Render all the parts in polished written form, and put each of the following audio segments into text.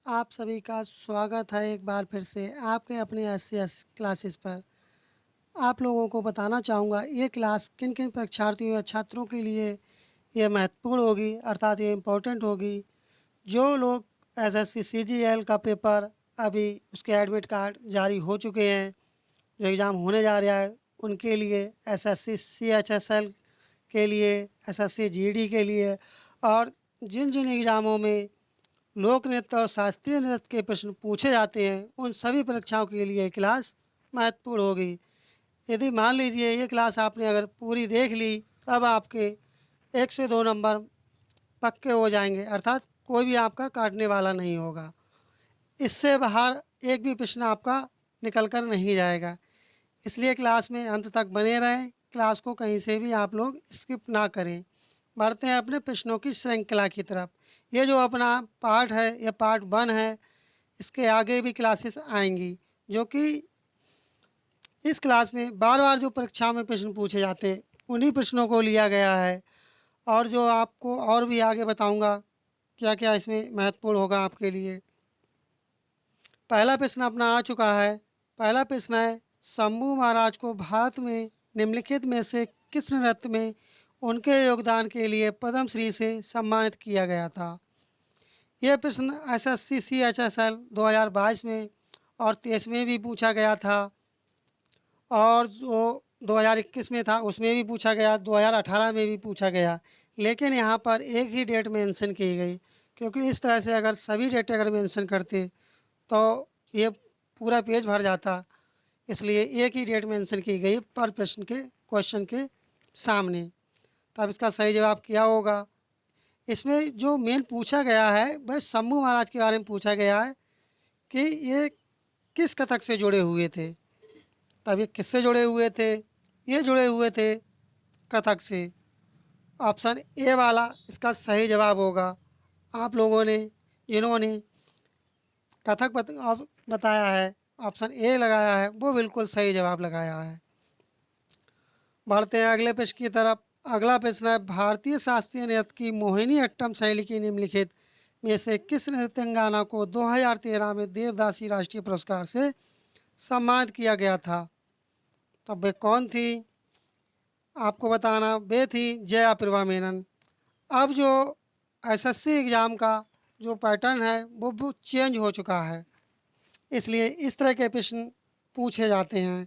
आप सभी का स्वागत है एक बार फिर से आपके अपने एस क्लासेस पर। आप लोगों को बताना चाहूँगा ये क्लास किन किन परीक्षार्थियों या छात्रों के लिए ये महत्वपूर्ण होगी, अर्थात ये इम्पोर्टेंट होगी। जो लोग एसएससी सीजीएल का पेपर अभी उसके एडमिट कार्ड जारी हो चुके हैं, जो एग्ज़ाम होने जा रहा है उनके लिए, एसएससी सीएचएसएल के लिए, एसएससी जीडी के लिए, और जिन जिन एग्ज़ामों में लोक नृत्य और शास्त्रीय नृत्य के प्रश्न पूछे जाते हैं उन सभी परीक्षाओं के लिए क्लास महत्वपूर्ण होगी। यदि मान लीजिए ये क्लास आपने अगर पूरी देख ली तब आपके 1 से 2 नंबर पक्के हो जाएंगे, अर्थात कोई भी आपका काटने वाला नहीं होगा। इससे बाहर एक भी प्रश्न आपका निकल कर नहीं जाएगा। इसलिए क्लास में अंत तक बने रहें, क्लास को कहीं से भी आप लोग स्किप ना करें। बढ़ते हैं अपने प्रश्नों की श्रृंखला की तरफ। ये जो अपना पार्ट है, ये पार्ट 1 है। इसके आगे भी क्लासेस आएंगी, जो कि इस क्लास में बार बार जो परीक्षा में प्रश्न पूछे जाते हैं उन्हीं प्रश्नों को लिया गया है। और जो आपको और भी आगे बताऊंगा क्या क्या इसमें महत्वपूर्ण होगा आपके लिए। पहला प्रश्न अपना आ चुका है। पहला प्रश्न है, शंभू महाराज को भारत में निम्नलिखित में से किस नृत्य में उनके योगदान के लिए पद्मश्री से सम्मानित किया गया था। यह प्रश्न एसएससी सीएचएसएल 2022 में और 23 में भी पूछा गया था, और जो 2021 में था उसमें भी पूछा गया, 2018 में भी पूछा गया। लेकिन यहाँ पर एक ही डेट मेंशन की गई, क्योंकि इस तरह से अगर सभी डेट अगर मेंशन करते तो ये पूरा पेज भर जाता। इसलिए एक ही डेट मेंशन की गई पर प्रश्न के क्वेश्चन के सामने। तो अब इसका सही जवाब क्या होगा। इसमें जो मेन पूछा गया है वह शंभू महाराज के बारे में पूछा गया है कि ये किस कथक से जुड़े हुए थे। तब ये किससे जुड़े हुए थे, ये जुड़े हुए थे कथक से। ऑप्शन ए वाला इसका सही जवाब होगा। आप लोगों ने जिन्होंने कथक बताया है, ऑप्शन ए लगाया है, वो बिल्कुल सही जवाब लगाया है। बढ़ते हैं अगले प्रश्न की तरफ। अगला प्रश्न है, भारतीय शास्त्रीय नृत्य की मोहिनी अट्टम शैली की निम्नलिखित में से किस नृत्यंगना को 2013 में देवदासी राष्ट्रीय पुरस्कार से सम्मानित किया गया था। तब वे कौन थी, आपको बताना। वे थी जया प्रभा मेनन। अब जो एसएससी एग्ज़ाम का जो पैटर्न है वो चेंज हो चुका है, इसलिए इस तरह के प्रश्न पूछे जाते हैं।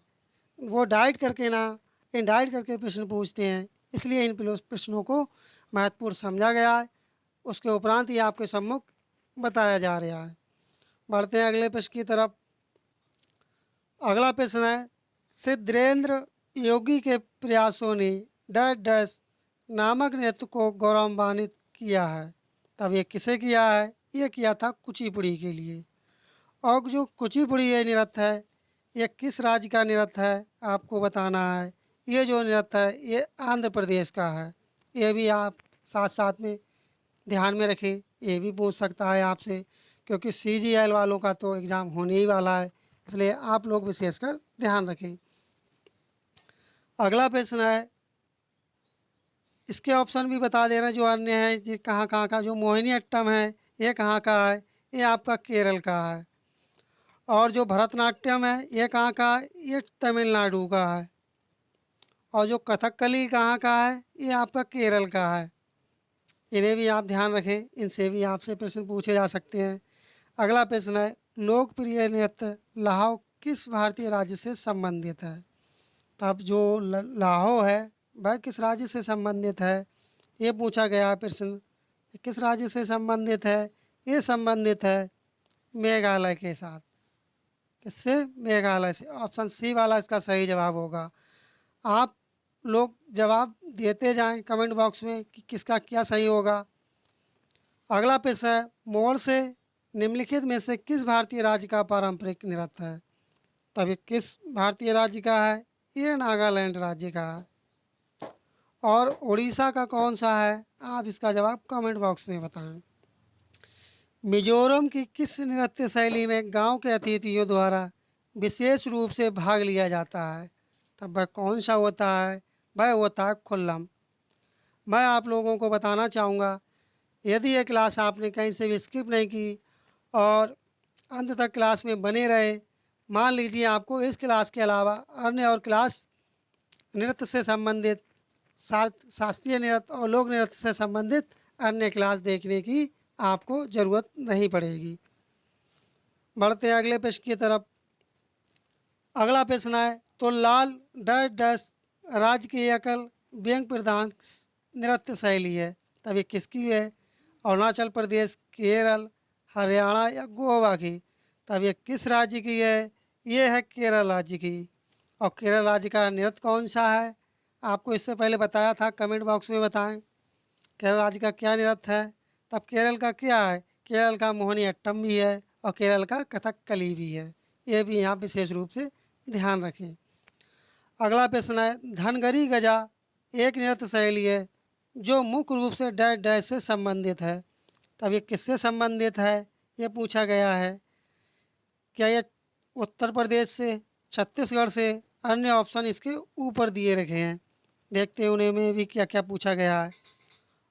वो डाइट करके ना इनडाइट करके प्रश्न पूछते हैं, इसलिए इन प्रश्नों को महत्वपूर्ण समझा गया है। उसके उपरांत ये आपके सम्मुख बताया जा रहा है। बढ़ते हैं अगले प्रश्न की तरफ। अगला प्रश्न है, सिद्धेंद्र योगी के प्रयासों ने डैश डैश नामक नृत्य को गौरवान्वित किया है। तब ये किसे किया है, ये किया था कुचिपुड़ी के लिए। और जो कुचिपुड़ी ये नृत्य है ये किस राज्य का नृत्य है आपको बताना है। ये जो नृत्य है ये आंध्र प्रदेश का है। ये भी आप साथ साथ में ध्यान में रखें, ये भी पूछ सकता है आपसे, क्योंकि सीजीएल वालों का तो एग्ज़ाम होने ही वाला है, इसलिए आप लोग विशेषकर ध्यान रखें। अगला प्रश्न है, इसके ऑप्शन भी बता दे रहे हैं जो अन्य है जी कहाँ कहाँ का। जो मोहिनी अट्टम है ये कहाँ का है, ये आपका केरल का है। और जो भरतनाट्यम है ये कहाँ का है, ये तमिलनाडु का है। और जो कथकली कहाँ का है, ये आपका केरल का है। इन्हें भी आप ध्यान रखें, इनसे भी आपसे प्रश्न पूछे जा सकते हैं। अगला प्रश्न है, लोकप्रिय नृत्य लाहौ किस भारतीय राज्य से संबंधित है। तब जो लाहौ है वह किस राज्य से संबंधित है, ये पूछा गया प्रश्न। किस राज्य से संबंधित है, ये संबंधित है मेघालय के साथ। किससे, मेघालय से। ऑप्शन सी वाला इसका सही जवाब होगा। आप लोग जवाब देते जाएं कमेंट बॉक्स में कि किसका क्या सही होगा। अगला प्रश्न है, मोर से निम्नलिखित में से किस भारतीय राज्य का पारंपरिक नृत्य है। तब ये किस भारतीय राज्य का है, ये नागालैंड राज्य का है। और उड़ीसा का कौन सा है, आप इसका जवाब कमेंट बॉक्स में बताएं। मिजोरम की किस नृत्य शैली में गांव के अतिथियों द्वारा विशेष रूप से भाग लिया जाता है। तब वह कौन सा होता है, वह होता है खुल्लम। मैं आप लोगों को बताना चाहूँगा, यदि ये क्लास आपने कहीं से भी स्किप नहीं की और अंत तक क्लास में बने रहे। मान लीजिए आपको इस क्लास के अलावा अन्य और क्लास नृत्य से संबंधित शास्त्रीय नृत्य और लोक नृत्य से संबंधित अन्य क्लास देखने की आपको ज़रूरत नहीं पड़ेगी। बढ़ते हैं अगले प्रश्न की तरफ। अगला प्रश्न है, तो लाल डैश डैश राज्य की एकल व्यंग प्रधान नृत्य शैली है, तब ये किसकी है? अरुणाचल प्रदेश, केरल, हरियाणा या गोवा की? तब ये किस राज्य की है? ये है केरल राज्य की। और केरल राज्य का नृत्य कौन सा है? आपको इससे पहले बताया था, कमेंट बॉक्स में बताएं केरल राज्य का क्या नृत्य है। तब केरल का क्या है? केरल का मोहिनी अट्टम भी है और केरल का कथकली भी है। ये भी यहाँ विशेष रूप से ध्यान रखें। अगला प्रश्न है, धनगरी गजा एक नृत्य शैली है जो मुख्य रूप से डैश डैश से संबंधित है, तब ये किससे संबंधित है? ये पूछा गया है। क्या ये उत्तर प्रदेश से, छत्तीसगढ़ से? अन्य ऑप्शन इसके ऊपर दिए रखे हैं, देखते हैं उन्हें में भी क्या क्या पूछा गया है।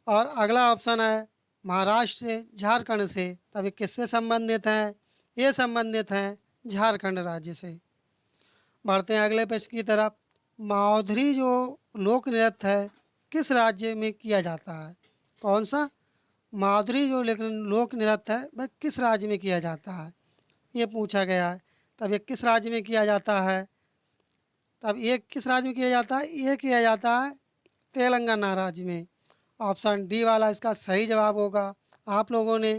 और अगला ऑप्शन है महाराष्ट्र से, झारखंड से, तब ये किससे संबंधित है? ये संबंधित हैं झारखंड राज्य से। बढ़ते हैं अगले प्रश्न की तरफ। माओधरी जो लोक नृत्य है किस राज्य में किया जाता है? कौन सा? माओधरी जो लेकिन लोक नृत्य है वह किस राज्य में किया जाता है? ये पूछा गया है। तब ये किस राज्य में किया जाता है? तब ये किस राज्य में किया जाता है? ये किया जाता है तेलंगाना राज्य में। ऑप्शन डी वाला इसका सही जवाब होगा। आप लोगों ने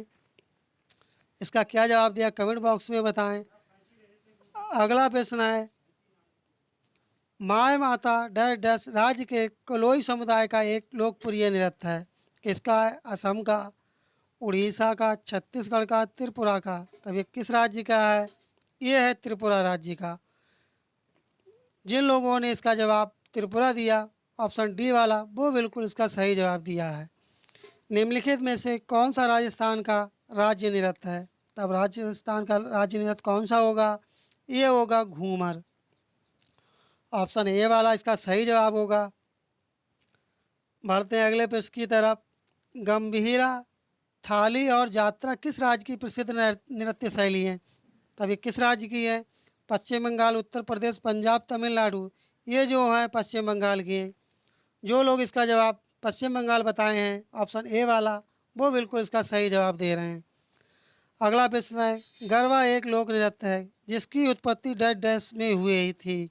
इसका क्या जवाब दिया कमेंट बॉक्स में बताएं। अगला प्रश्न है, माय माता डैश डैश राज्य के कोलोई समुदाय का एक लोकप्रिय नृत्य है, किसका है? असम का, उड़ीसा का, छत्तीसगढ़ का, त्रिपुरा का? तब ये किस राज्य का है? ये है त्रिपुरा राज्य का। जिन लोगों ने इसका जवाब त्रिपुरा दिया, ऑप्शन डी वाला, वो बिल्कुल इसका सही जवाब दिया है। निम्नलिखित में से कौन सा राजस्थान का राज्य नृत्य है? तब राजस्थान का राज्य नृत्य कौन सा होगा? ये होगा घूमर। ऑप्शन ए वाला इसका सही जवाब होगा। बढ़ते हैं अगले प्रश्न की तरफ। गंभीरा, थाली और जात्रा किस राज्य की प्रसिद्ध नृत्य शैली है? तब ये किस राज्य की है? पश्चिम बंगाल, उत्तर प्रदेश, पंजाब, तमिलनाडु? ये जो है पश्चिम बंगाल की हैं। जो लोग इसका जवाब पश्चिम बंगाल बताए हैं, ऑप्शन ए वाला, वो बिल्कुल इसका सही जवाब दे रहे हैं। अगला प्रश्न है, गरबा एक लोक नृत्य है जिसकी उत्पत्ति डैश डैश में हुई थी।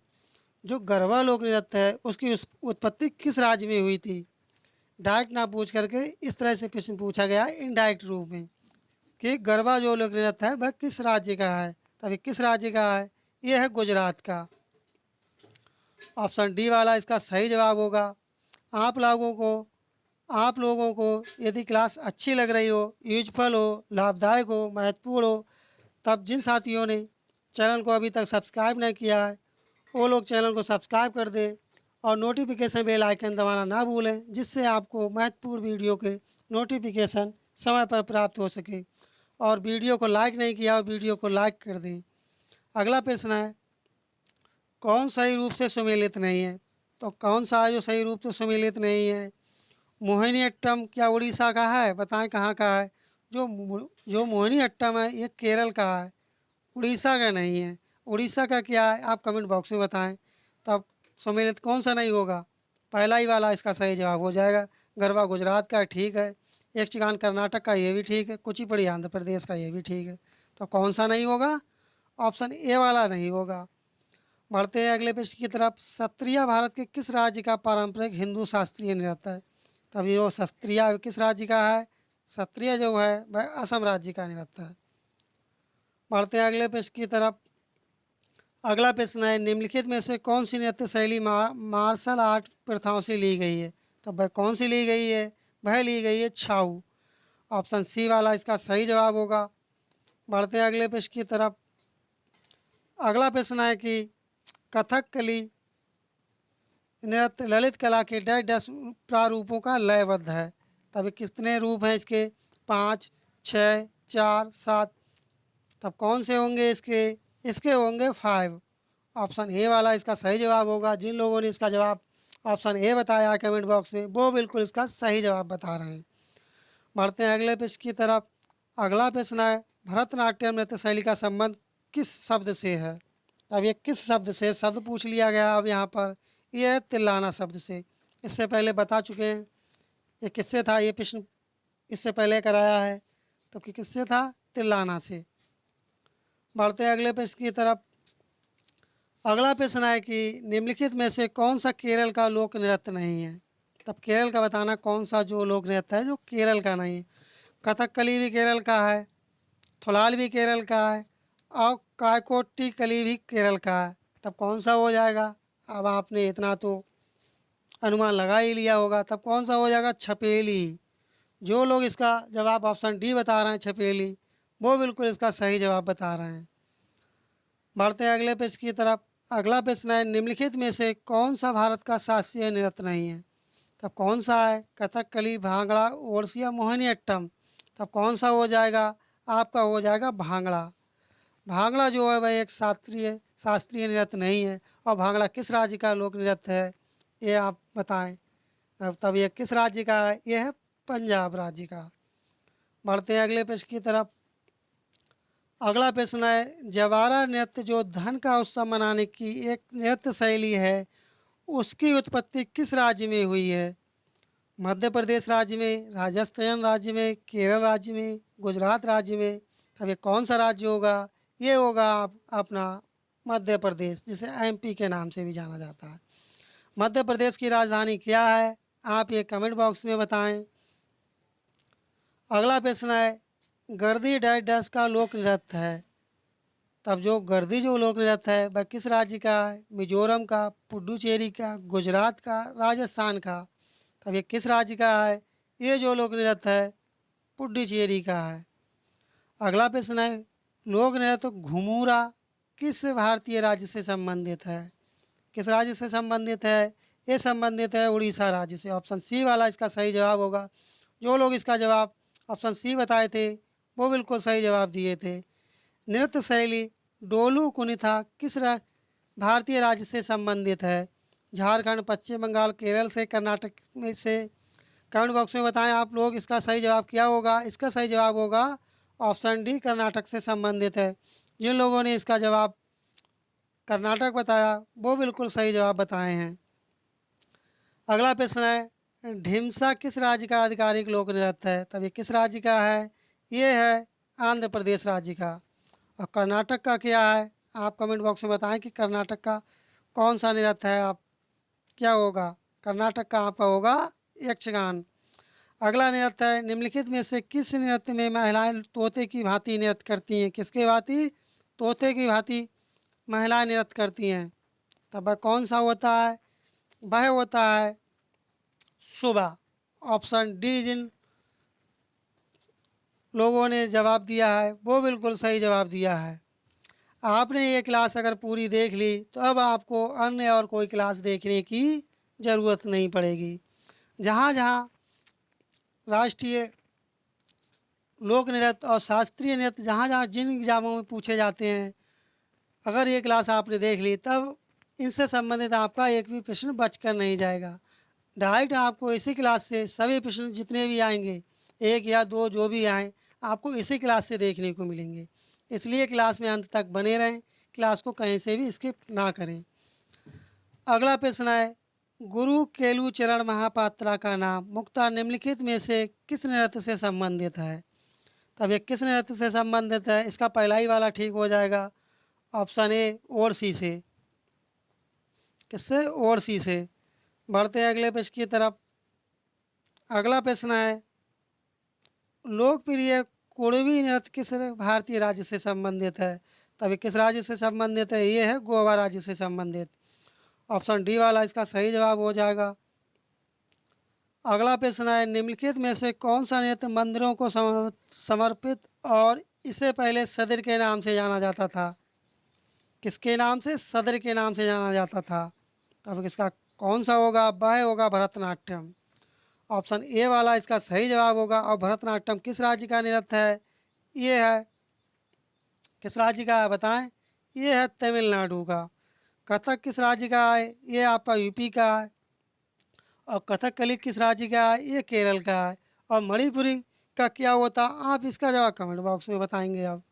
जो गरबा लोक नृत्य है उसकी उत्पत्ति किस राज्य में हुई थी? डायरेक्ट ना पूछ करके इस तरह से प्रश्न पूछा गया है इनडायरेक्ट रूप में कि गरबा जो लोक नृत्य है वह किस राज्य का है? तभी किस राज्य का है? यह है गुजरात का। ऑप्शन डी वाला इसका सही जवाब होगा। आप लोगों को यदि क्लास अच्छी लग रही हो, यूजफुल हो, लाभदायक हो, महत्वपूर्ण हो, तब जिन साथियों ने चैनल को अभी तक सब्सक्राइब नहीं किया है वो लोग चैनल को सब्सक्राइब कर दें और नोटिफिकेशन बेल आइकन दबाना ना भूलें, जिससे आपको महत्वपूर्ण वीडियो के नोटिफिकेशन समय पर प्राप्त हो सके। और वीडियो को लाइक नहीं किया हो, वीडियो को लाइक कर दें। अगला प्रश्न है, कौन सही रूप से सुमेलित नहीं है? तो कौन सा है जो सही रूप से सुमेलित नहीं है? मोहिनी अट्टम क्या उड़ीसा का है? बताएं कहाँ का है? जो मोहिनी अट्टम है ये केरल का है, उड़ीसा का नहीं है। उड़ीसा का क्या है आप कमेंट बॉक्स में बताएं। तब सम्मिलित कौन सा नहीं होगा? पहला ही वाला इसका सही जवाब हो जाएगा। गरबा गुजरात का ठीक है, यक्षगान कर्नाटक का ये भी ठीक है, कुचिपुड़ी आंध्र प्रदेश का ये भी ठीक है। तो कौन सा नहीं होगा? ऑप्शन ए वाला नहीं होगा। बढ़ते हैं अगले प्रश्न की तरफ। सत्रिया भारत के किस राज्य का पारंपरिक हिंदू शास्त्रीय नृत्य है? तभी वो सत्रिया किस राज्य का है? सत्रिया जो है वह असम राज्य का नृत्य है। बढ़ते हैं अगले प्रश्न की तरफ। अगला प्रश्न है, निम्नलिखित में से कौन सी नृत्य शैली मार्शल आर्ट प्रथाओं से ली गई है? तो वह कौन सी ली गई है? वह ली गई है छाऊ। ऑप्शन सी वाला इसका सही जवाब होगा। बढ़ते हैं अगले प्रश्न की तरफ। अगला प्रश्न है कि कथकली नृत्य ललित कला के डैश डैश प्रारूपों का लयबद्ध है। तभी कितने रूप हैं इसके? 5, 6, 4, 7? तब कौन से होंगे इसके? इसके होंगे 5। ऑप्शन ए वाला इसका सही जवाब होगा। जिन लोगों ने इसका जवाब ऑप्शन ए बताया है कमेंट बॉक्स में, वो बिल्कुल इसका सही जवाब बता रहे हैं। बढ़ते हैं अगले प्रश्न की तरफ। अगला प्रश्न है, भरतनाट्यम नृत्य शैली का संबंध किस शब्द से है? अब ये किस शब्द से शब्द पूछ लिया गया। अब यहाँ पर ये है तिल्लाना शब्द से। इससे पहले बता चुके हैं ये किससे था, ये प्रश्न इससे पहले कराया है, तो कि किससे था? तिल्लाना से। बढ़ते हैं अगले प्रश्न की तरफ। अगला प्रश्न है कि निम्नलिखित में से कौन सा केरल का लोक नृत्य नहीं है? तब केरल का बताना कौन सा जो लोक नृत्य है जो केरल का नहीं है। कथकली भी केरल का है, थोलाल भी केरल का है और कायकोट्टी कली भी केरल का है। तब कौन सा हो जाएगा? अब आपने इतना तो अनुमान लगा ही लिया होगा। तब कौन सा हो जाएगा? छपेली। जो लोग इसका जवाब ऑप्शन डी बता रहे हैं छपेली, वो बिल्कुल इसका सही जवाब बता रहे हैं। बढ़ते हैं अगले प्रश्न की तरफ। अगला प्रश्न है निम्नलिखित में से कौन सा भारत का शास्त्रीय नृत्य नहीं है? तब कौन सा है? कथकली, भांगड़ा, ओड़िसी या मोहिनीअट्टम। तब कौन सा हो जाएगा? आपका हो जाएगा भांगड़ा। भांगड़ा जो है वह एक शास्त्रीय शास्त्रीय नृत्य नहीं है। और भांगड़ा किस राज्य का लोक नृत्य है ये आप बताएं। तब ये किस राज्य का है? ये है पंजाब राज्य का। बढ़ते हैं अगले प्रश्न की तरफ। अगला प्रश्न है जवारा नृत्य जो धन का उत्सव मनाने की एक नृत्य शैली है, उसकी उत्पत्ति किस राज्य में हुई है? मध्य प्रदेश राज्य में, राजस्थान राज्य में, केरल राज्य में, गुजरात राज्य में। अब ये कौन सा राज्य होगा? ये होगा अपना मध्य प्रदेश, जिसे एमपी के नाम से भी जाना जाता है। मध्य प्रदेश की राजधानी क्या है? आप ये कमेंट बॉक्स में बताएं। अगला प्रश्न है गर्दी डैश डैश का लोक नृत्य है। तब जो गर्दी जो लोक नृत्य है वह किस राज्य का है? मिजोरम का, पुडुचेरी का, गुजरात का, राजस्थान का। तब ये किस राज्य का है? ये जो लोक नृत्य है पुडुचेरी का है। अगला प्रश्न है लोक नृत्य घुमूरा किस भारतीय राज्य से संबंधित है? किस राज्य से संबंधित है? ये संबंधित है उड़ीसा राज्य से। ऑप्शन सी वाला इसका सही जवाब होगा। जो लोग इसका जवाब ऑप्शन सी बताए थे वो बिल्कुल सही जवाब दिए थे। नृत्य शैली डोलू कुनिथा किस भारतीय राज्य से संबंधित है? झारखंड, पश्चिम बंगाल, केरल से, कर्नाटक में से। कमेंट बॉक्स में बताएं आप लोग इसका सही जवाब क्या होगा। इसका सही जवाब होगा ऑप्शन डी, कर्नाटक से संबंधित है। जिन लोगों ने इसका जवाब कर्नाटक बताया वो बिल्कुल सही जवाब बताए हैं। अगला प्रश्न है ढिमसा किस राज्य का आधिकारिक लोक नृत्य है? तब ये किस राज्य का है? ये है आंध्र प्रदेश राज्य का। और कर्नाटक का क्या है? आप कमेंट बॉक्स में बताएं कि कर्नाटक का कौन सा नृत्य है। आप क्या होगा? कर्नाटक का आपका होगा यक्षगान। अगला नृत्य है निम्नलिखित में से किस नृत्य में महिलाएं तोते की भांति नृत्य करती हैं? किसके भांति? तोते की भांति महिलाएं नृत्य करती हैं। तब वह कौन सा होता है? वह होता है सुबह। ऑप्शन डी जिन लोगों ने जवाब दिया है वो बिल्कुल सही जवाब दिया है। आपने ये क्लास अगर पूरी देख ली तो अब आपको अन्य और कोई क्लास देखने की ज़रूरत नहीं पड़ेगी। जहाँ जहाँ राष्ट्रीय लोक नृत्य और शास्त्रीय नृत्य जहाँ जहाँ जिन एग्ज़ामों में पूछे जाते हैं, अगर ये क्लास आपने देख ली तब इनसे संबंधित आपका एक भी प्रश्न बचकर नहीं जाएगा। डायरेक्ट आपको इसी क्लास से सभी प्रश्न जितने भी आएंगे, एक या दो जो भी आएँ, आपको इसी क्लास से देखने को मिलेंगे। इसलिए क्लास में अंत तक बने रहें, क्लास को कहीं से भी स्किप ना करें। अगला प्रश्न है गुरु केलुचरण महापात्रा का नाम मुक्ता निम्नलिखित में से किस नृत्य से संबंधित है? तब ये किस नृत्य से संबंधित है? इसका पहला ही वाला ठीक हो जाएगा। ऑप्शन ए ओड़सी से। किससे? ओड़सी से। बढ़ते हैं अगले प्रश्न की तरफ। अगला प्रश्न है लोकप्रिय कुड़वी नृत्य किस भारतीय राज्य से संबंधित है? तभी किस राज्य से संबंधित है? ये है गोवा राज्य से संबंधित। ऑप्शन डी वाला इसका सही जवाब हो जाएगा। अगला प्रश्न है निम्नलिखित में से कौन सा नृत्य मंदिरों को समर्पित और इसे पहले सदर के नाम से जाना जाता था? किसके नाम से? सदर के नाम से जाना जाता था। तब इसका कौन सा होगा? वह होगा भरतनाट्यम। ऑप्शन ए वाला इसका सही जवाब होगा। और भरतनाट्यम किस राज्य का नृत्य है? ये है किस राज्य का है बताएं? ये है तमिलनाडु का। कथक किस राज्य का है? ये आपका यूपी का है। और कथकली किस राज्य का है? ये केरल का है। और मणिपुरी का क्या होता, आप इसका जवाब कमेंट बॉक्स में बताएंगे आप।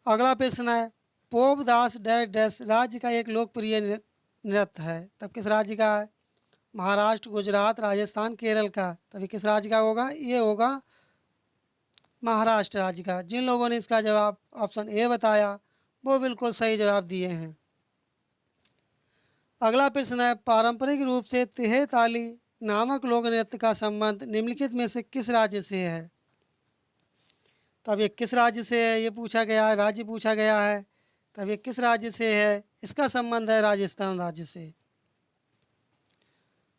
अगला प्रश्न है, पोप दास डैश डैश राज्य का एक लोकप्रिय नृत्य है, तब किस राज्य का है? महाराष्ट्र, गुजरात, राजस्थान, केरल का। तभी किस राज्य का होगा? ये होगा महाराष्ट्र राज्य का। जिन लोगों ने इसका जवाब ऑप्शन ए बताया वो बिल्कुल सही जवाब दिए हैं। अगला प्रश्न है, पारंपरिक रूप से तिहे ताली नामक लोक नृत्य का संबंध निम्नलिखित में से किस राज्य से है? तब ये किस राज्य से है ये पूछा गया है, राज्य पूछा गया है। तब ये किस राज्य से है? इसका संबंध है राजस्थान राज्य से।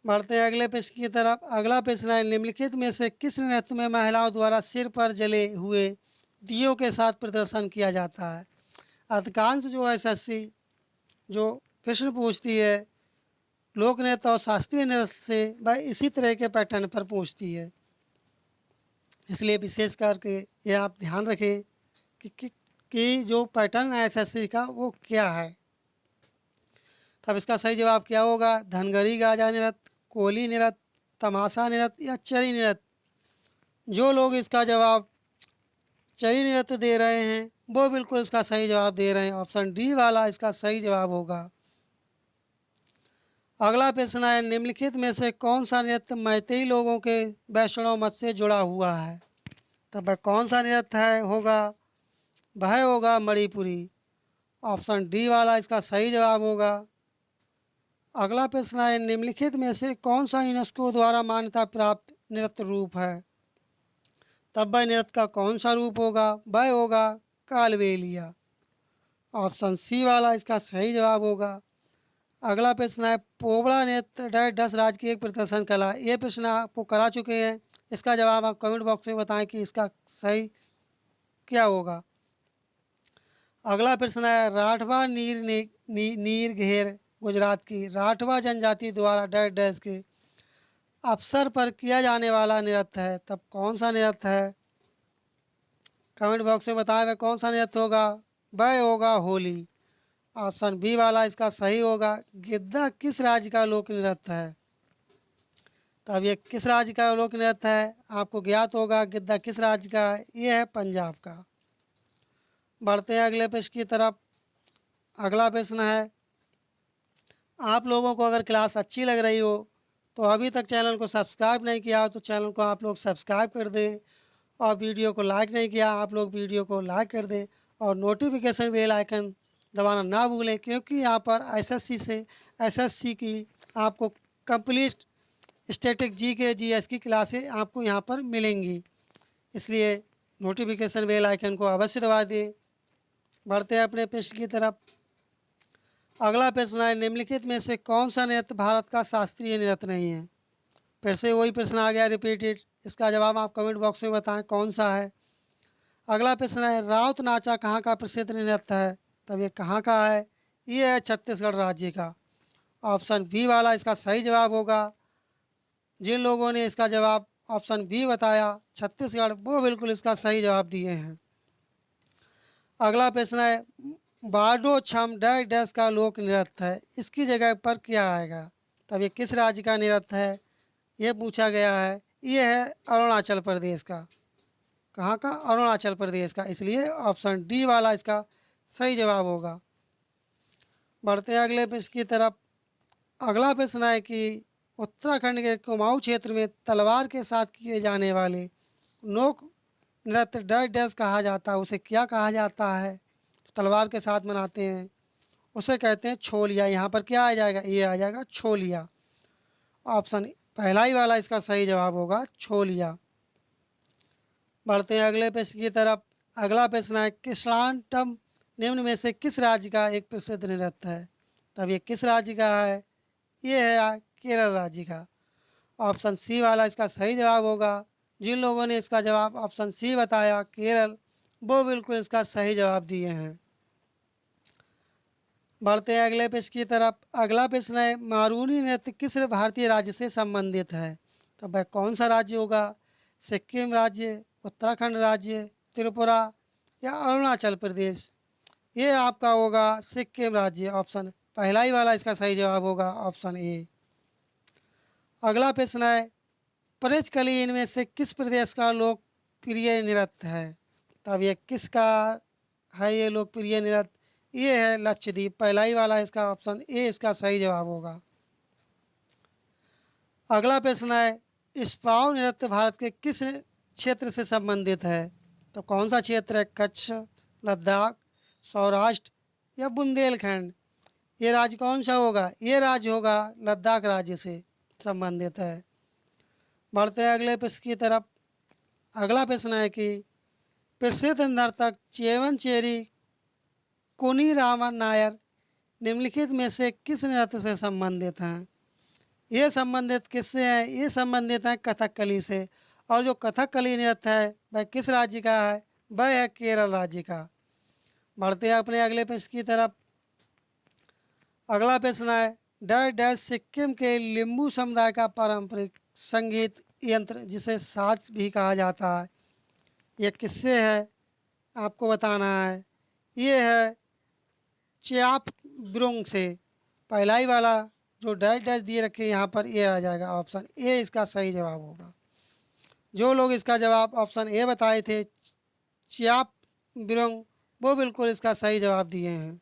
बढ़ते हैं अगले प्रश्न की तरफ। अगला प्रश्न है, निम्नलिखित में से किस नृत्य में महिलाओं द्वारा सिर पर जले हुए दियों के साथ प्रदर्शन किया जाता है? अधिकांश जो एसएससी जो प्रश्न पूछती है लोक नृत्य और शास्त्रीय नृत्य से वह इसी तरह के पैटर्न पर पूछती है, इसलिए विशेष करके ये आप ध्यान रखें कि जो पैटर्न है एसएससी का वो क्या है। तब इसका सही जवाब क्या होगा? धनगरी गाजा नृत्य, कोली नृत्य, तमाशा नृत्य या चरी नृत्य। जो लोग इसका जवाब चरी नृत्य दे रहे हैं वो बिल्कुल इसका सही जवाब दे रहे हैं। ऑप्शन डी वाला इसका सही जवाब होगा। अगला प्रश्न है, निम्नलिखित में से कौन सा नृत्य मैतेई लोगों के वैष्णव मत से जुड़ा हुआ है? तब वह कौन सा नृत्य है होगा? वह होगा मणिपुरी। ऑप्शन डी वाला इसका सही जवाब होगा। अगला प्रश्न है, निम्नलिखित में से कौन सा यूनेस्को द्वारा मान्यता प्राप्त नृत्य रूप है? तब वह नृत्य का कौन सा रूप होगा? वह होगा कालबेलिया। ऑप्शन सी वाला इसका सही जवाब होगा। अगला प्रश्न है, पोबड़ा नृत्य डैश डैश राज्य की एक प्रदर्शन कला। ये प्रश्न आपको करा चुके हैं, इसका जवाब आप कमेंट बॉक्स में बताएं कि इसका सही क्या होगा। अगला प्रश्न है, राठवा नीर घेर गुजरात की राठवा जनजाति द्वारा डैश डैश के अवसर पर किया जाने वाला नृत्य है। तब कौन सा नृत्य है? कमेंट बॉक्स में बताएं वह कौन सा नृत्य होगा? वह होगा होली। ऑप्शन बी वाला इसका सही होगा। गिद्धा किस राज्य का लोक नृत्य है? तो अब ये किस राज्य का लोक नृत्य है आपको ज्ञात होगा। गिद्धा किस राज्य का है? ये है पंजाब का। बढ़ते हैं अगले प्रश्न की तरफ। अगला प्रश्न है, आप लोगों को अगर क्लास अच्छी लग रही हो तो अभी तक चैनल को सब्सक्राइब नहीं किया हो तो चैनल को आप लोग सब्सक्राइब कर दें, और वीडियो को लाइक नहीं किया आप लोग वीडियो को लाइक कर दें, और नोटिफिकेशन बेल आइकन दबाना ना भूलें, क्योंकि यहाँ पर एसएससी की आपको कंप्लीट स्टैटिक जी के जीएस की क्लासें आपको यहाँ पर मिलेंगी, इसलिए नोटिफिकेशन बेल आइकन को अवश्य दबा दें। बढ़ते हैं अपने प्रश्न की तरफ। अगला प्रश्न है, निम्नलिखित में से कौन सा नृत्य भारत का शास्त्रीय नृत्य नहीं है? फिर से वही प्रश्न आ गया रिपीटेड, इसका जवाब आप कमेंट बॉक्स में बताएं कौन सा है। अगला प्रश्न है, राउत नाचा कहाँ का प्रसिद्ध नृत्य है? तब ये कहाँ का है? ये है छत्तीसगढ़ राज्य का। ऑप्शन बी वाला इसका सही जवाब होगा। जिन लोगों ने इसका जवाब ऑप्शन बी बताया छत्तीसगढ़, वो बिल्कुल इसका सही जवाब दिए हैं। अगला प्रश्न है, बारडो छम डैश डैश का लोक नृत्य है, इसकी जगह पर क्या आएगा? तब ये किस राज्य का नृत्य है ये पूछा गया है। ये है अरुणाचल प्रदेश का। कहाँ का? अरुणाचल प्रदेश का, इसलिए ऑप्शन डी वाला इसका सही जवाब होगा। बढ़ते हैं अगले प्रश्न की तरफ। अगला प्रश्न है कि उत्तराखंड के कुमाऊं क्षेत्र में तलवार के साथ किए जाने वाले लोक नृत्य डैश डैश कहा जाता है, उसे क्या कहा जाता है? तलवार के साथ मनाते हैं उसे कहते हैं छोलिया। यहाँ पर क्या आ जाएगा? ये आ जाएगा छोलिया। ऑप्शन पहला ही वाला इसका सही जवाब होगा, छोलिया। बढ़ते हैं अगले प्रश्न की तरफ। अगला प्रश्न है, कृष्णाटम निम्न में से किस राज्य का एक प्रसिद्ध नृत्य है? तब ये किस राज्य का है? ये है केरल राज्य का। ऑप्शन सी वाला इसका सही जवाब होगा। जिन लोगों ने इसका जवाब ऑप्शन सी बताया केरल, वो बिल्कुल इसका सही जवाब दिए हैं। बढ़ते हैं अगले प्रश्न की तरफ। अगला प्रश्न है, मारूनी नृत्य किस भारतीय राज्य से संबंधित है? तो वह कौन सा राज्य होगा? सिक्किम राज्य, उत्तराखंड राज्य, त्रिपुरा या अरुणाचल प्रदेश? ये आपका होगा सिक्किम राज्य। ऑप्शन पहला ही वाला इसका सही जवाब होगा, ऑप्शन ए। अगला प्रश्न है, ब्रजकली इनमें से किस प्रदेश का लोकप्रिय नृत्य है? तब ये किसका है ये लोकप्रिय नृत्य? ये है लक्षद्वीप। पहला ही वाला इसका ऑप्शन ए इसका सही जवाब होगा। अगला प्रश्न है, इस्पाव नृत्य भारत के किस क्षेत्र से संबंधित है? तो कौन सा क्षेत्र है? कच्छ, लद्दाख, सौराष्ट्र या बुंदेलखंड? ये राज्य कौन सा होगा? ये राज्य होगा लद्दाख राज्य से संबंधित है। बढ़ते हैं अगले प्रश्न की तरफ। अगला प्रश्न है कि प्रसिद्ध नर्तक चेवनचेरी कुनी रामन नायर निम्नलिखित में से किस नृत्य से संबंधित हैं? ये संबंधित किससे हैं? ये संबंधित हैं कथकली से। और जो कथकली नृत्य है वह किस राज्य का है? वह है केरल राज्य का। बढ़ते हैं अपने अगले प्रश्न की तरफ। अगला प्रश्न है, डैश डैश सिक्किम के लिम्बू समुदाय का पारंपरिक संगीत यंत्र जिसे साज भी कहा जाता है, ये किससे है? आपको बताना है। ये है च्याप ब्रोंग से। पहला ही वाला जो डैश डैश दिए रखे यहाँ पर ये आ जाएगा, ऑप्शन ए इसका सही जवाब होगा। जो लोग इसका जवाब ऑप्शन ए बताए थे च्याप ब्रोंग, वो बिल्कुल इसका सही जवाब दिए हैं।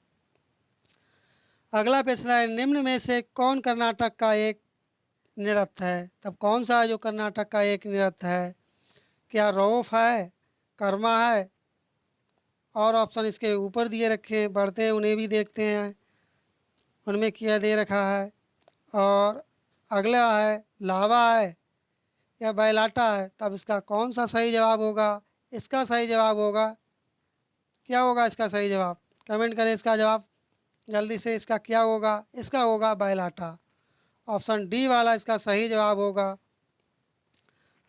अगला प्रश्न है, निम्न में से कौन कर्नाटक का एक नृत्य है? तब कौन सा है जो कर्नाटक का एक नृत्य है? क्या रौफ है, कर्मा है, और ऑप्शन इसके ऊपर दिए रखे हैं, बढ़ते हैं उन्हें भी देखते हैं उनमें क्या दे रखा है। और अगला है लावा है या बैलाटा है? तब इसका कौन सा सही जवाब होगा? इसका सही जवाब होगा, क्या होगा इसका सही जवाब? कमेंट करें इसका जवाब जल्दी से। इसका क्या होगा? इसका होगा बैलाटा। ऑप्शन डी वाला इसका सही जवाब होगा।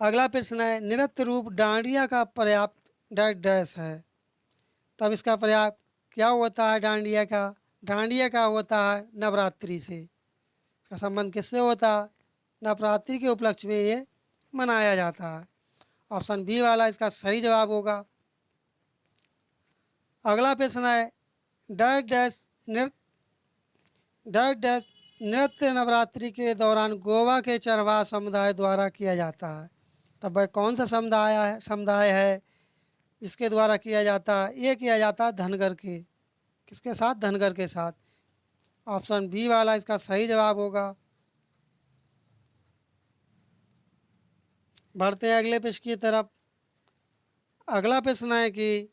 अगला प्रश्न है, नृत्य रूप डांडिया का पर्याप्त डैश डैश है। तब इसका पर्याप्त क्या होता है डांडिया का? डांडिया का होता है नवरात्रि से। इसका संबंध किससे होता है? नवरात्रि के उपलक्ष्य में ये मनाया जाता है। ऑप्शन बी वाला इसका सही जवाब होगा। अगला प्रश्न है, डैश डैश नृत्य डैश डैश नृत्य नवरात्रि के दौरान गोवा के चरवाहा समुदाय द्वारा किया जाता है। तब वह कौन सा समुदाय है जिसके द्वारा किया जाता है? ये किया जाता है धनगर के। किसके साथ? धनगर के साथ। ऑप्शन बी वाला इसका सही जवाब होगा। बढ़ते हैं अगले प्रश्न की तरफ। अगला प्रश्न है कि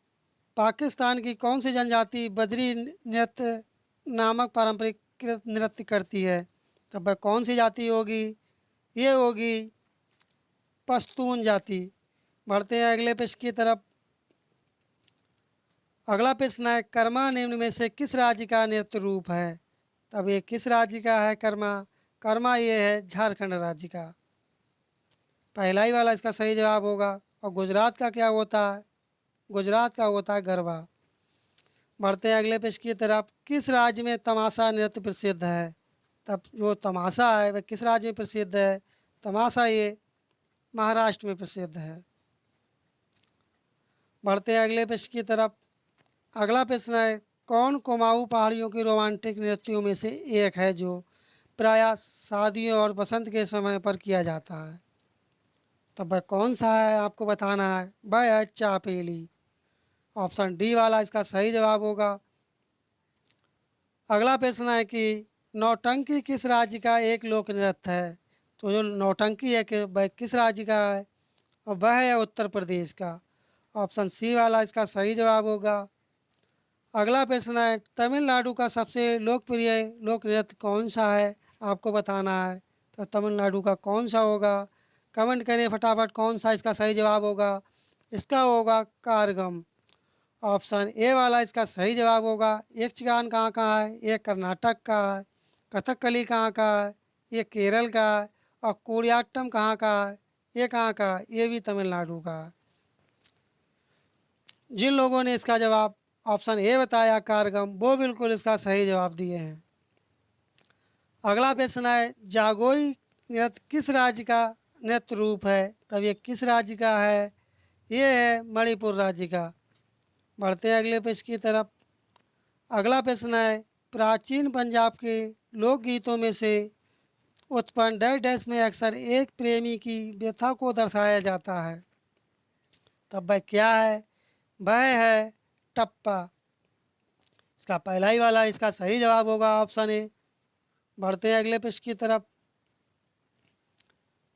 पाकिस्तान की कौन सी जनजाति बजरी नृत्य नामक पारंपरिक नृत्य करती है? तब वह कौन सी जाति होगी? ये होगी पश्तून जाति। बढ़ते हैं अगले प्रश्न की तरफ। अगला प्रश्न है, कर्मा निम्न में से किस राज्य का नृत्य रूप है? तब ये किस राज्य का है कर्मा? कर्मा ये है झारखंड राज्य का। पहला ही वाला इसका सही जवाब होगा। और गुजरात का क्या होता है? गुजरात का होता है गरबा। बढ़ते हैं अगले प्रश्न की तरफ। किस राज्य में तमाशा नृत्य प्रसिद्ध है? तब जो तमाशा है वह किस राज्य में प्रसिद्ध है? तमाशा ये महाराष्ट्र में प्रसिद्ध है। बढ़ते हैं अगले प्रश्न की तरफ। अगला प्रश्न है, कौन कुमाऊँ पहाड़ियों के रोमांटिक नृत्यों में से एक है जो प्रायः शादियों और बसंत के समय पर किया जाता है? तब वह कौन सा है आपको बताना है। वह है चापेली। ऑप्शन डी वाला इसका सही जवाब होगा। अगला प्रश्न है कि नौटंकी किस राज्य का एक लोक नृत्य है? तो जो नौटंकी है कि वह किस राज्य का है? और वह है उत्तर प्रदेश का। ऑप्शन सी वाला इसका सही जवाब होगा। अगला प्रश्न है, तमिलनाडु का सबसे लोकप्रिय लोक नृत्य कौन सा है? आपको बताना है। तो तमिलनाडु का कौन सा होगा? कमेंट करें फटाफट कौन सा इसका सही जवाब होगा। इसका होगा कारगम। ऑप्शन ए वाला इसका सही जवाब होगा। यक्षगान कहाँ का है? ये कर्नाटक का है। कथकली कहाँ का है? ये केरल का है। और कोडियाट्टम कहाँ का है? ये कहाँ का है? ये भी तमिलनाडु का है। जिन लोगों ने इसका जवाब ऑप्शन ए बताया कारगम, वो बिल्कुल इसका सही जवाब दिए हैं। अगला प्रश्न है, जागोई नृत्य किस राज्य का नृत्य रूप है? तब ये किस राज्य का है? ये है मणिपुर राज्य का। बढ़ते हैं अगले प्रश्न की तरफ। अगला प्रश्न है, प्राचीन पंजाब के लोकगीतों में से उत्पन्न डैश डैश में अक्सर एक प्रेमी की व्यथा को दर्शाया जाता है। तब वह क्या है? वह है टप्पा। इसका पहला ही वाला इसका सही जवाब होगा ऑप्शन ए। बढ़ते हैं अगले प्रश्न की तरफ।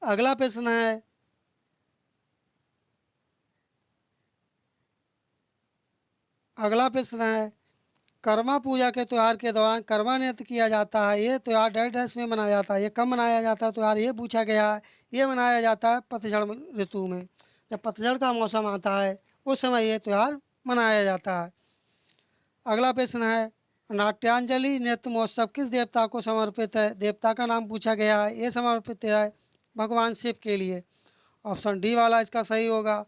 अगला प्रश्न है, अगला प्रश्न है, कर्मा पूजा के त्यौहार के दौरान कर्मा नृत्य किया जाता है। ये त्यौहार डैश डैश में मनाया जाता है। ये कब मनाया जाता है त्यौहार? ये पूछा गया है। ये मनाया जाता है पतझड़ ऋतु में। जब पतझड़ का मौसम आता है उस समय ये त्यौहार मनाया जाता है। अगला प्रश्न है, नाट्यांजलि नृत्य महोत्सव किस देवता को समर्पित है? देवता का नाम पूछा गया है। ये समर्पित है भगवान शिव के लिए। ऑप्शन डी वाला इसका सही होगा।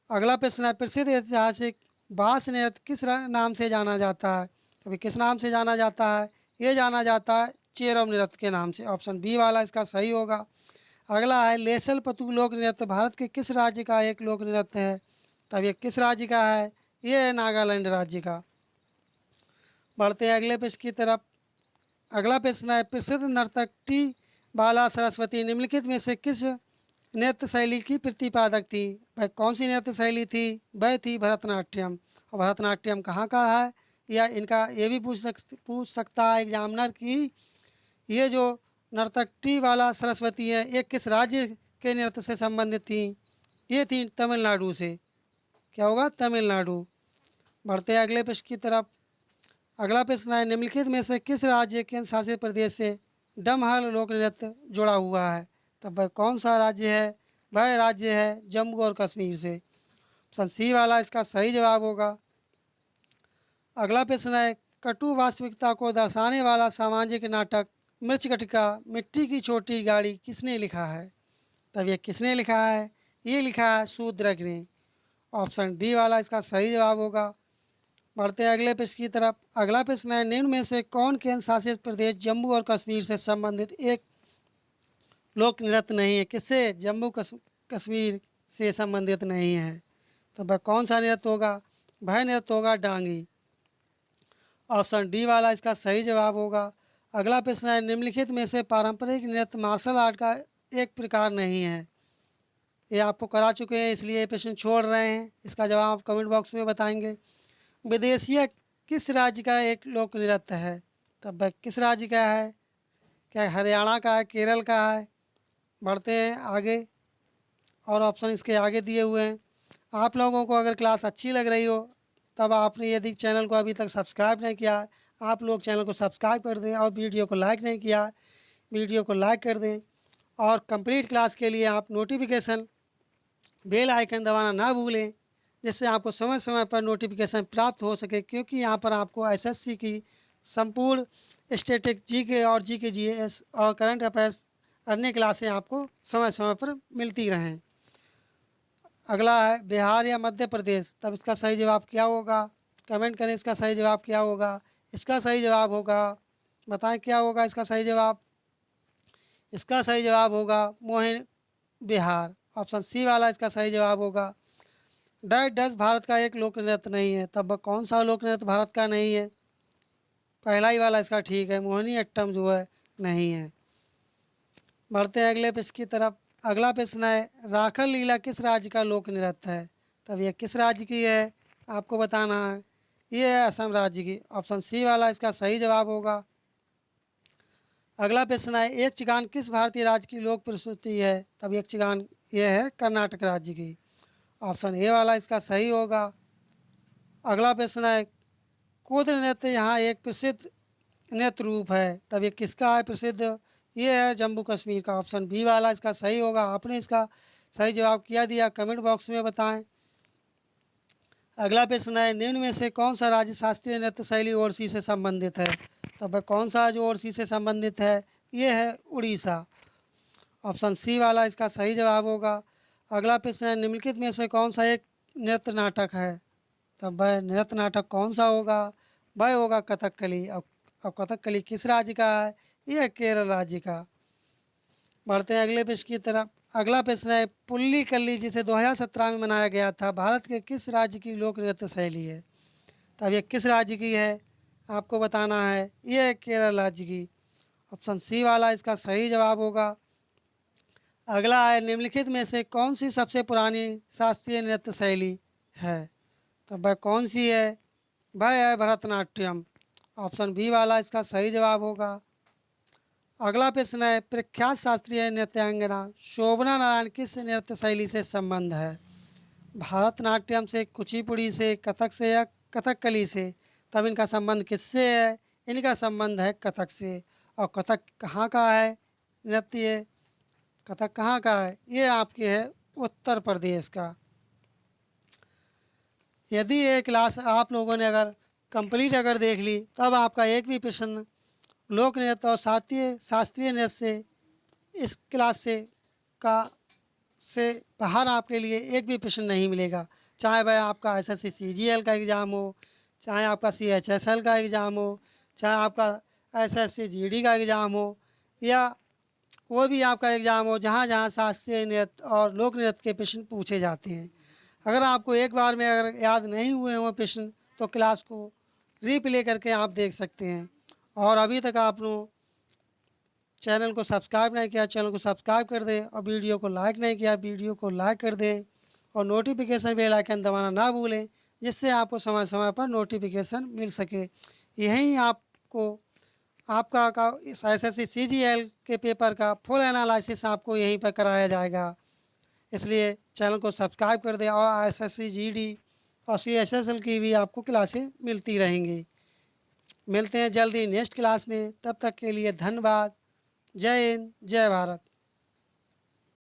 अगला प्रश्न है, प्रसिद्ध ऐतिहासिक बाँस नृत्य किस नाम से जाना जाता है? अभी किस नाम से जाना जाता है? ये जाना जाता है चेरम नृत्य के नाम से। ऑप्शन बी वाला इसका सही होगा। अगला है, लेसल पतु लोक नृत्य भारत के किस राज्य का एक लोक नृत्य है? तब ये किस राज्य का है? ये है नागालैंड राज्य का। बढ़ते हैं अगले प्रश्न की तरफ। अगला प्रश्न है, प्रसिद्ध नर्तक टी बाला सरस्वती निम्नलिखित में से किस नृत्य शैली की प्रतिपादक थी? वह कौन सी नृत्य शैली थी? वह थी भरतनाट्यम। और भरतनाट्यम कहाँ का है? या इनका ये भी पूछ सकता है एग्जामिनर की, ये जो नर्तक टी बाला सरस्वती है ये किस राज्य के नृत्य से संबंधित थी? ये थी तमिलनाडु से। क्या होगा? तमिलनाडु। बढ़ते हैं अगले प्रश्न की तरफ। अगला प्रश्न है, निम्नलिखित में से किस राज्य केंद्र शासित प्रदेश से डमहल लोक नृत्य जुड़ा हुआ है? तब वह कौन सा राज्य है? वह राज्य है जम्मू और कश्मीर से। ऑप्शन सी वाला इसका सही जवाब होगा। अगला प्रश्न है, कटु वास्तविकता को दर्शाने वाला सामाजिक नाटक मृच्छकटिका मिट्टी की छोटी गाड़ी किसने लिखा है? तब ये किसने लिखा है? ये लिखा है शूद्रक ने। ऑप्शन डी वाला इसका सही जवाब होगा। बढ़ते हैं अगले प्रश्न की तरफ। अगला प्रश्न है, निम्न में से कौन केंद्र शासित प्रदेश जम्मू और कश्मीर से संबंधित एक लोक नृत्य नहीं है? किससे? जम्मू कश्मीर से संबंधित नहीं है। तो वह कौन सा नृत्य होगा? वह नृत्य होगा डांगी। ऑप्शन डी वाला इसका सही जवाब होगा। अगला प्रश्न है, निम्नलिखित में से पारंपरिक नृत्य मार्शल आर्ट का एक प्रकार नहीं है। ये आपको करा चुके हैं इसलिए ये प्रश्न छोड़ रहे हैं। इसका जवाब आप कमेंट बॉक्स में बताएंगे। विदेशीय किस राज्य का एक लोक नृत्य है? तब वह किस राज्य का है? क्या हरियाणा का है? केरल का है? बढ़ते हैं आगे और ऑप्शन इसके आगे दिए हुए हैं। आप लोगों को अगर क्लास अच्छी लग रही हो तब आपने यदि चैनल को अभी तक सब्सक्राइब नहीं किया है, आप लोग चैनल को सब्सक्राइब कर दें और वीडियो को लाइक नहीं किया, वीडियो को लाइक कर दें। और कंप्लीट क्लास के लिए आप नोटिफिकेशन बेल आइकन दबाना ना भूलें, जिससे आपको समय समय पर नोटिफिकेशन प्राप्त हो सके, क्योंकि यहाँ पर आपको एसएससी की संपूर्ण स्टैटिक जीके और जीके जीएस और करंट अफेयर्स अन्य क्लासें आपको समय समय पर मिलती रहें। अगला है, बिहार या मध्य प्रदेश? तब इसका सही जवाब क्या होगा? कमेंट करें इसका सही जवाब क्या होगा। इसका सही जवाब होगा, बताएं क्या होगा इसका सही जवाब। इसका सही जवाब होगा मोहिन बिहार। ऑप्शन सी वाला इसका सही जवाब होगा। डैश डैश भारत का एक लोक नृत्य नहीं है। तब वह कौन सा लोक नृत्य भारत का नहीं है? पहला ही वाला इसका ठीक है, मोहिनी अट्टम जो है नहीं है। बढ़ते हैं अगले प्रश्न की तरफ। अगला प्रश्न है, राखल लीला किस राज्य का लोक नृत्य है? तब यह किस राज्य की है आपको बताना है। ये है असम राज्य की। ऑप्शन सी वाला इसका सही जवाब होगा। अगला प्रश्न है, यक्षगान किस भारतीय राज्य की लोक प्रस्तुति है? तब यक्षगान ये है कर्नाटक राज्य की। ऑप्शन ए वाला इसका सही होगा। अगला प्रश्न है, कुद नृत्य यहाँ एक प्रसिद्ध नृत्य रूप है। तब ये किसका है प्रसिद्ध? ये है जम्मू कश्मीर का। ऑप्शन बी वाला इसका सही होगा। आपने इसका सही जवाब क्या दिया कमेंट बॉक्स में बताएं। अगला प्रश्न है, निम्न में से कौन सा राज्य शास्त्रीय नृत्य शैली ओडिसी से संबंधित है? तो वह कौन सा जो ओडिसी से संबंधित है? ये है उड़ीसा। ऑप्शन सी वाला इसका सही जवाब होगा। अगला प्रश्न है, निम्नलिखित में से कौन सा एक नृत्य नाटक है? तब वह नृत्य नाटक कौन सा होगा? वह होगा कथकली। और कथकली किस राज्य का है? यह केरल राज्य का। बढ़ते हैं अगले प्रश्न की तरफ। अगला प्रश्न है, पुल्ली कल्ली जिसे 2017 में मनाया गया था भारत के किस राज्य की लोक नृत्य शैली है? तब यह किस राज्य की है आपको बताना है। यह है केरल राज्य की। ऑप्शन सी वाला इसका सही जवाब होगा। अगला है, निम्नलिखित में से कौन सी सबसे पुरानी शास्त्रीय नृत्य शैली है? तो वह कौन सी है? वह है भरतनाट्यम। ऑप्शन बी वाला इसका सही जवाब होगा। अगला प्रश्न है, प्रख्यात शास्त्रीय नृत्यांगना शोभना नारायण किस नृत्य शैली से संबंध है? भरतनाट्यम से, कुचिपुड़ी से, कथक से या कथकली से? तब इनका संबंध किससे है? इनका संबंध है कथक से। और कथक कहाँ का है नृत्य? कथक कहाँ का है? ये आपके है उत्तर प्रदेश का। यदि ये क्लास आप लोगों ने अगर कंप्लीट अगर देख ली, तब आपका एक भी प्रश्न लोक नृत्य और शास्त्रीय शास्त्रीय नृत्य से इस क्लास का से बाहर आपके लिए एक भी प्रश्न नहीं मिलेगा। चाहे वह आपका एसएससी सीजीएल का एग्ज़ाम हो, चाहे आपका सीएचएसएल का एग्ज़ाम हो, चाहे आपका एसएससी जीडी का एग्ज़ाम हो, या कोई भी आपका एग्ज़ाम हो जहाँ जहाँ शास्त्रीय नृत्य और लोक नृत्य के प्रश्न पूछे जाते हैं। अगर आपको एक बार में अगर याद नहीं हुए हों प्रश्न, तो क्लास को रीप्ले करके आप देख सकते हैं। और अभी तक आपने चैनल को सब्सक्राइब नहीं किया, चैनल को सब्सक्राइब कर दें। और वीडियो को लाइक नहीं किया, वीडियो को लाइक कर दें। और नोटिफिकेशन बेल आइकन दबाना ना भूलें, जिससे आपको समय समय पर नोटिफिकेशन मिल सके। यही आपको आपका का इस एसएससी सीजीएल के पेपर का फुल एनालिसिस आपको यहीं पर कराया जाएगा। इसलिए चैनल को सब्सक्राइब कर दें। और एसएससी जीडी और सीएचएसएल की भी आपको क्लासें मिलती रहेंगी। मिलते हैं जल्दी नेक्स्ट क्लास में, तब तक के लिए धन्यवाद। जय हिंद, जय भारत।